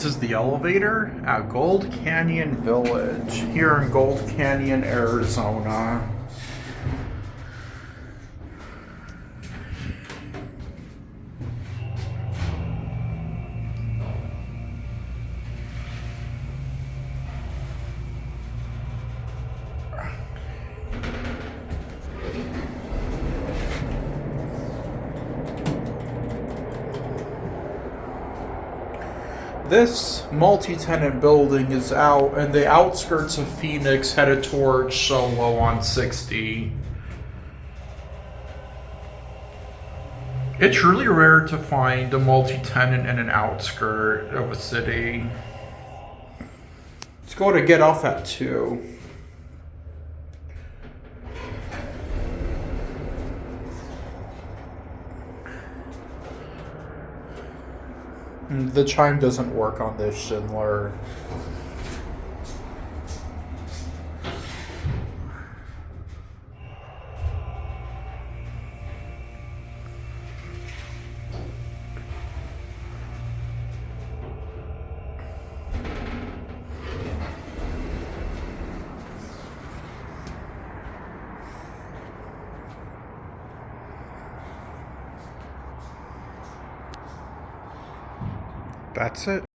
This is the elevator at Gold Canyon Village here in Gold Canyon, Arizona. This multi-tenant building is out in the outskirts of Phoenix, headed towards Solo on 60. It's really rare to find a multi-tenant in an outskirt of a city. Let's go to get off at 2. The chime doesn't work on this Schindler. That's it.